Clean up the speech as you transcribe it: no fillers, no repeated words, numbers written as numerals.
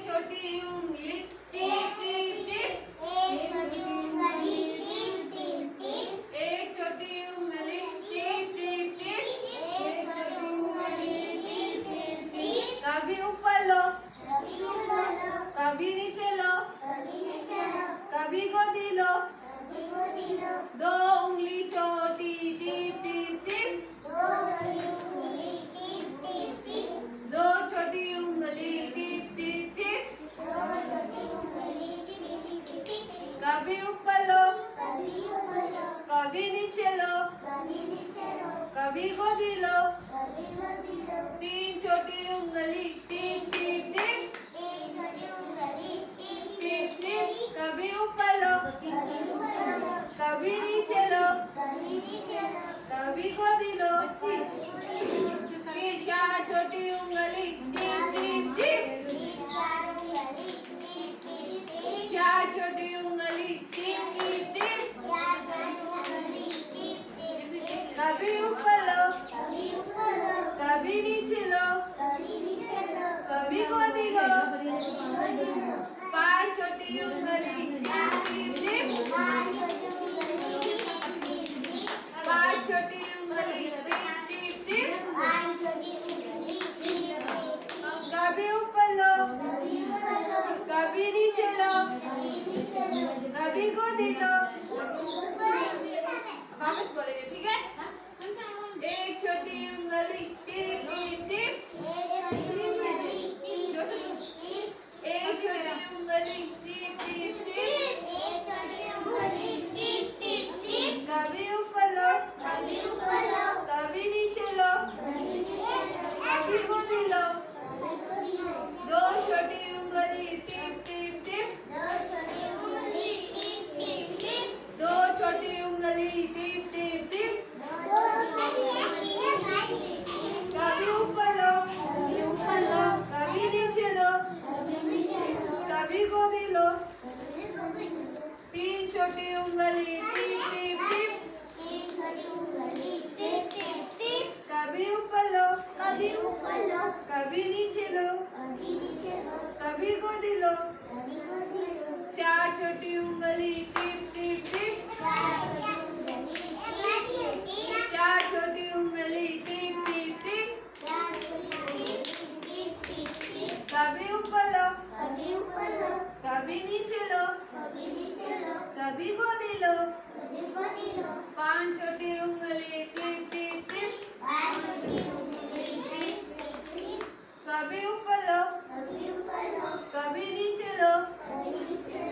छोटी उंगली tip tip tip, एक छोटी उंगली टिप टिप टिप, एक छोटी उंगली टिप टिप टिप, एक छोटी उंगली टिप टिप टिप। कभी ऊपर लो कभी ऊपर लो, कभी नीचे लो, कभी नीचे लो, कभी गोदी लो, कभी गोदी लो, दो उंगली छोटी टिप टिप टिप, दो छोटी उंगली टिप टिप टिप, दो छोटी उंगली टिप टिप टिप, दो छोटी उंगली टिप टिप टिप। कभी ऊपर लो कभी ऊपर लो, कभी नीचे लो, कभी नीचे लो, कभी गोदी लो, कभी गोदी लो, तीन छोटी उंगली टिप टिप टिप, एक छोटी उंगली tip tip tip tip, tip, कभी ऊपर लो कभी ऊपर लो, कभी नीचे लो, कभी नीचे लो, कभी गोदी लो, कभी गोदी लो। तीन चार छोटी उंगली टिप टिप टिप, चार उंगली टिप टिप टिप, चार छोटी उंगली टिप टिप टिप, चार छोटी उंगली टिप टिप टिप, कभी ऊपर लो कभी ऊपर लो, कभी नीचे लो, कभी नीचे लो, कभी गोदी लो, कभी गोदी लो। पांच छोटी उंगली टिप टिप टिप, पांच छोटी उंगली टिप टिप टिप, पांच छोटी उंगली टिप टिप टिप, पांच छोटी उंगली टिप टिप टिप, कभी ऊपर लो कभी ऊपर लो, कभी नीचे लो, कभी नीचे लो, कभी गोदी लो, कभी गोदी लो। वापस बोलेंगे ठीक है। एक छोटी उंगली टिप टिप टिप, एक छोटी उंगली टिप टिप टिप, एक छोटी उंगली टिप टिप टिप, एक छोटी उंगली टिप टिप टिप, कभी ऊपर लो कभी ऊपर लो, कभी नीचे लो, कभी नीचे लो, कभी गोदी लो, कभी गोदी लो। दो छोटी उंगली टिप टिप टिप, दो छोटी उंगली टिप टिप टिप, दो छोटी उंगली टिप टिप टिप, दो छोटी उंगली टिप टिप, कभी ऊपर लो कभी ऊपर लो, कभी नीचे लो, कभी नीचे लो, कभी गोदी लो, कभी गोदी लो। तीन छोटी उंगली टिप टिप टिप, तीन छोटी उंगली टिप टिप टिप, कभी ऊपर लो कभी ऊपर लो, कभी नीचे लो, कभी नीचे लो, कभी गोदी लो, कभी गोदी लो। चार छोटी उंगली टिप टिप टिप, चार छोटी उंगली टिप टिप टिप, चार छोटी उंगली टिप टिप टिप, चार छोटी टिप टिप टिप, कभी ऊपर लो कभी ऊपर लो, कभी नीचे लो, कभी नीचे लो, कभी गोदी लो, कभी गोदी लो। पांच छोटी उंगली टिप टिप टिप, पांच छोटी उंगली टिप टिप टिप, कभी ऊपर लो